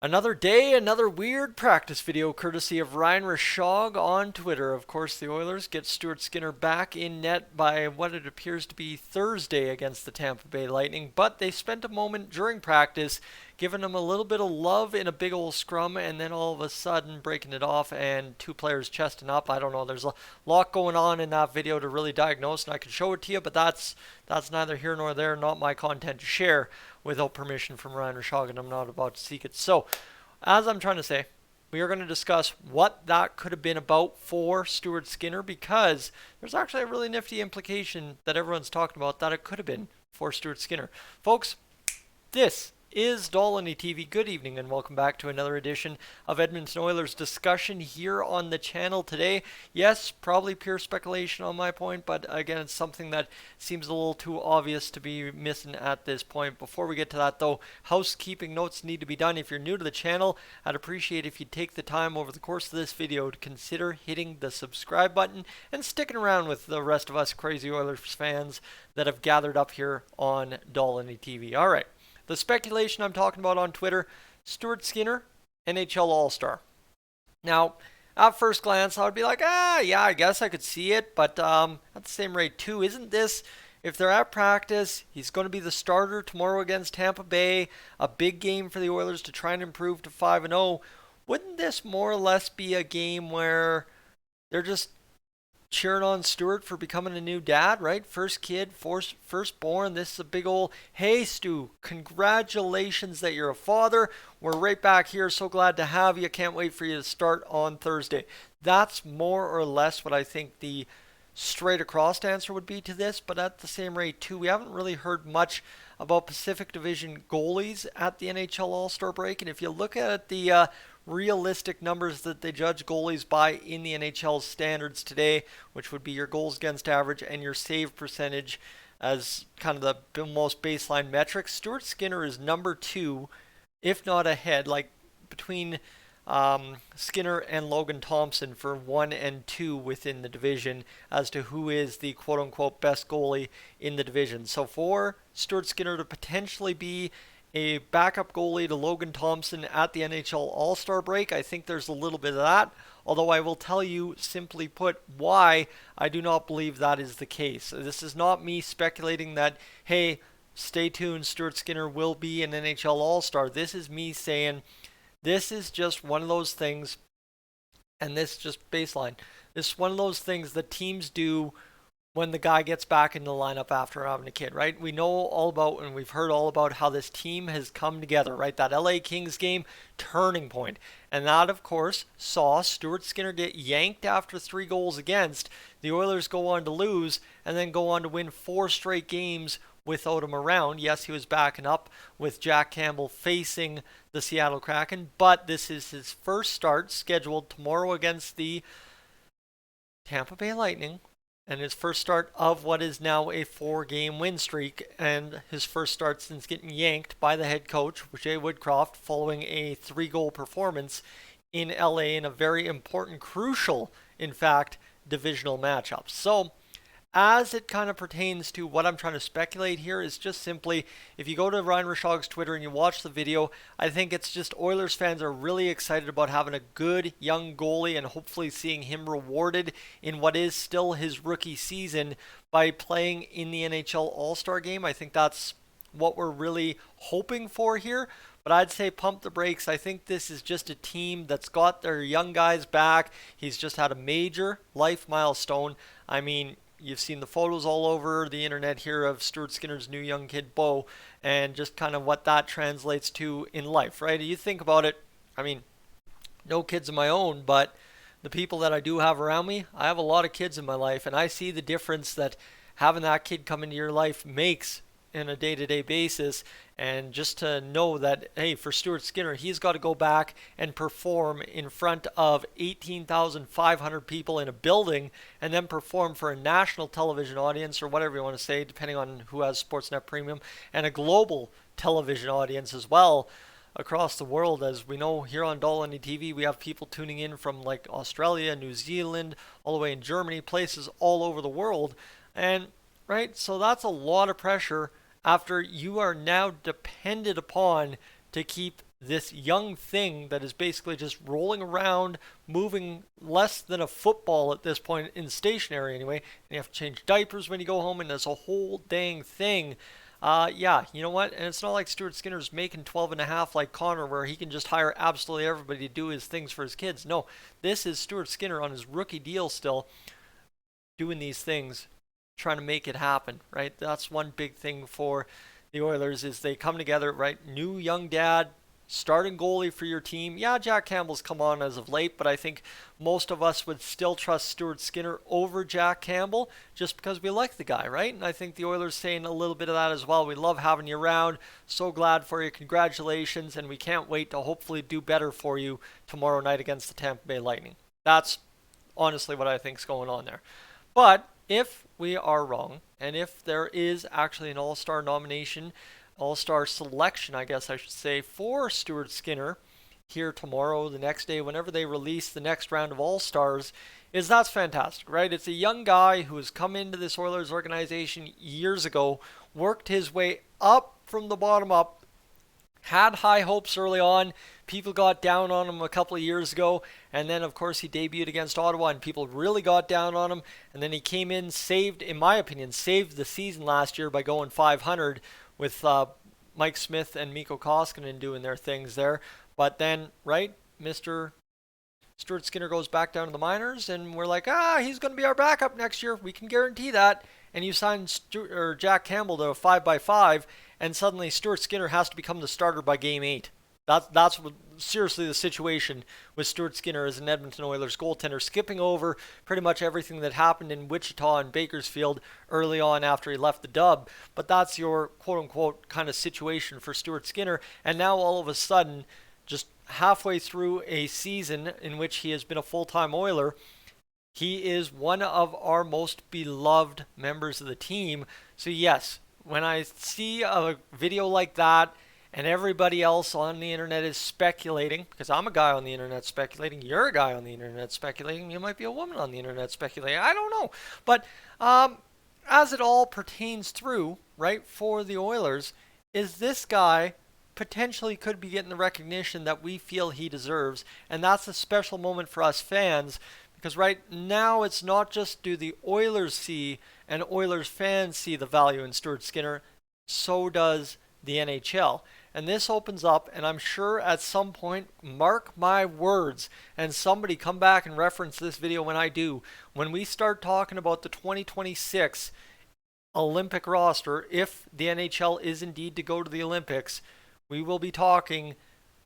Another day, another weird practice video courtesy of Ryan Rashog on Twitter. Of course, the Oilers get Stuart Skinner back in net by what it appears to be Thursday against the Tampa Bay Lightning, but they spent a moment during practice giving him a little bit of love in a big old scrum and then all of a sudden breaking it off and two players chesting up. I don't know, there's a lot going on in that video to really diagnose, and I could show it to you, but that's neither here nor there, not my content to share without permission from Ryan Rashog, and I'm not about to seek it. So, as I'm trying to say, we are going to discuss what that could have been about for Stuart Skinner, because there's actually a really nifty implication that everyone's talking about that it could have been for Stuart Skinner. Folks, this is Dolynny TV. Good evening and welcome back to another edition of Edmonton Oilers discussion here on the channel today. Yes, probably pure speculation on my point, but again, it's something that seems a little too obvious to be missing at this point. Before we get to that though, housekeeping notes need to be done. If you're new to the channel, I'd appreciate if you take the time over the course of this video to consider hitting the subscribe button and sticking around with the rest of us crazy Oilers fans that have gathered up here on Dolynny TV. Alright. The speculation I'm talking about on Twitter, Stuart Skinner, NHL All-Star. Now, at first glance, I would be like, yeah, I guess I could see it, but at the same rate, too, isn't this, if they're at practice, he's going to be the starter tomorrow against Tampa Bay, a big game for the Oilers to try and improve to 5-0, wouldn't this more or less be a game where they're just cheering on Stuart for becoming a new dad, right? First kid, firstborn. This is a big old, hey Stu, congratulations that you're a father. We're right back here. So glad to have you. Can't wait for you to start on Thursday. That's more or less what I think the straight across answer would be to this, but at the same rate too, we haven't really heard much about Pacific Division goalies at the NHL All-Star break, and if you look at the realistic numbers that they judge goalies by in the NHL standards today, which would be your goals against average and your save percentage as kind of the most baseline metrics, Stuart Skinner is number 2, if not ahead, like between Skinner and Logan Thompson for 1 and 2 within the division as to who is the quote-unquote best goalie in the division. So for Stuart Skinner to potentially be a backup goalie to Logan Thompson at the NHL All-Star break, I think there's a little bit of that, although I will tell you, simply put, why I do not believe that is the case. This is not me speculating that, hey, stay tuned, Stuart Skinner will be an NHL All-Star. This is me saying this is just one of those things, and this is just baseline. This is one of those things that teams do when the guy gets back in the lineup after having a kid, right? We know all about, and we've heard all about how this team has come together, right? That LA Kings game, turning point. And that, of course, saw Stuart Skinner get yanked after 3 goals against. The Oilers go on to lose, and then go on to win 4 straight games without him around. Yes, he was backing up with Jack Campbell facing the Seattle Kraken, but this is his first start scheduled tomorrow against the Tampa Bay Lightning, and his first start of what is now a 4-game win streak, and his first start since getting yanked by the head coach, Jay Woodcroft, following a 3-goal performance in LA in a very important, crucial, in fact, divisional matchup. So, as it kind of pertains to what I'm trying to speculate here is just simply, if you go to Ryan Rashog's Twitter and you watch the video, I think it's just Oilers fans are really excited about having a good young goalie and hopefully seeing him rewarded in what is still his rookie season by playing in the NHL All-Star game. I think that's what we're really hoping for here. But I'd say pump the brakes. I think this is just a team that's got their young guys back. He's just had a major life milestone. I mean, you've seen the photos all over the internet here of Stuart Skinner's new young kid, Bo, and just kind of what that translates to in life, right? You think about it, I mean, no kids of my own, but the people that I do have around me, I have a lot of kids in my life, and I see the difference that having that kid come into your life makes in a day-to-day basis. And just to know that, hey, for Stuart Skinner, he's got to go back and perform in front of 18,500 people in a building and then perform for a national television audience, or whatever you want to say, depending on who has Sportsnet Premium, and a global television audience as well across the world. As we know here on Dolynny TV, we have people tuning in from like Australia, New Zealand, all the way in Germany, places all over the world. And right, so that's a lot of pressure after you are now depended upon to keep this young thing that is basically just rolling around, moving less than a football at this point, in stationary anyway, and you have to change diapers when you go home, and there's a whole dang thing. Yeah, you know what? And it's not like Stuart Skinner's making 12 and a half like Connor, where he can just hire absolutely everybody to do his things for his kids. No, this is Stuart Skinner on his rookie deal still, doing these things, trying to make it happen, right? That's one big thing for the Oilers is they come together, right? New young dad, starting goalie for your team. Yeah, Jack Campbell's come on as of late, but I think most of us would still trust Stuart Skinner over Jack Campbell just because we like the guy, right? And I think the Oilers saying a little bit of that as well. We love having you around. So glad for you. Congratulations, and we can't wait to hopefully do better for you tomorrow night against the Tampa Bay Lightning. That's honestly what I think's going on there. But if we are wrong, and if there is actually an All-Star nomination, All-Star selection, I guess I should say, for Stuart Skinner here tomorrow, the next day, whenever they release the next round of All-Stars, that's fantastic, right? It's a young guy who has come into this Oilers organization years ago, worked his way up from the bottom up, had high hopes early on. People got down on him a couple of years ago, and then of course he debuted against Ottawa and people really got down on him, and then he came in, saved, in my opinion, saved the season last year by going 500 with Mike Smith and Mikko Koskinen doing their things there. But then, right, Mr. Stuart Skinner goes back down to the minors, and we're like, he's going to be our backup next year. We can guarantee that. And you sign Jack Campbell to a 5x5, and suddenly Stuart Skinner has to become the starter by game 8. That's seriously the situation with Stuart Skinner as an Edmonton Oilers goaltender, skipping over pretty much everything that happened in Wichita and Bakersfield early on after he left the Dub. But that's your quote-unquote kind of situation for Stuart Skinner. And now all of a sudden, just halfway through a season in which he has been a full-time Oiler, he is one of our most beloved members of the team. So yes, when I see a video like that and everybody else on the internet is speculating, because I'm a guy on the internet speculating, you're a guy on the internet speculating, you might be a woman on the internet speculating, I don't know. But as it all pertains through, right, for the Oilers, is this guy potentially could be getting the recognition that we feel he deserves, and that's a special moment for us fans. Because right now it's not just do the Oilers see and Oilers fans see the value in Stuart Skinner, so does the NHL. And this opens up, and I'm sure at some point, mark my words, and somebody come back and reference this video when I do, when we start talking about the 2026 Olympic roster, if the NHL is indeed to go to the Olympics, we will be talking,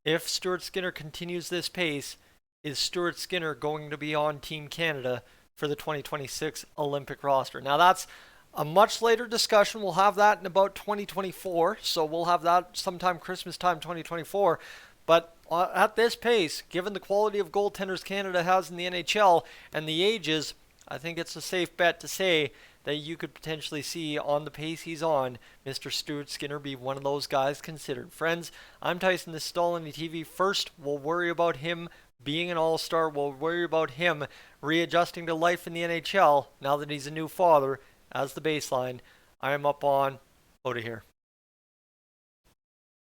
if Stuart Skinner continues this pace, is Stuart Skinner going to be on Team Canada for the 2026 Olympic roster? Now that's a much later discussion. We'll have that in about 2024, so we'll have that sometime Christmas time 2024. But at this pace, given the quality of goaltenders Canada has in the NHL and the ages, I think it's a safe bet to say that you could potentially see on the pace he's on, Mr. Stuart Skinner be one of those guys considered. Friends, I'm Tyson, this is Dolynny TV. First, we'll worry about him being an all-star. We'll worry about him readjusting to life in the NHL now that he's a new father as the baseline. I am up on out of here.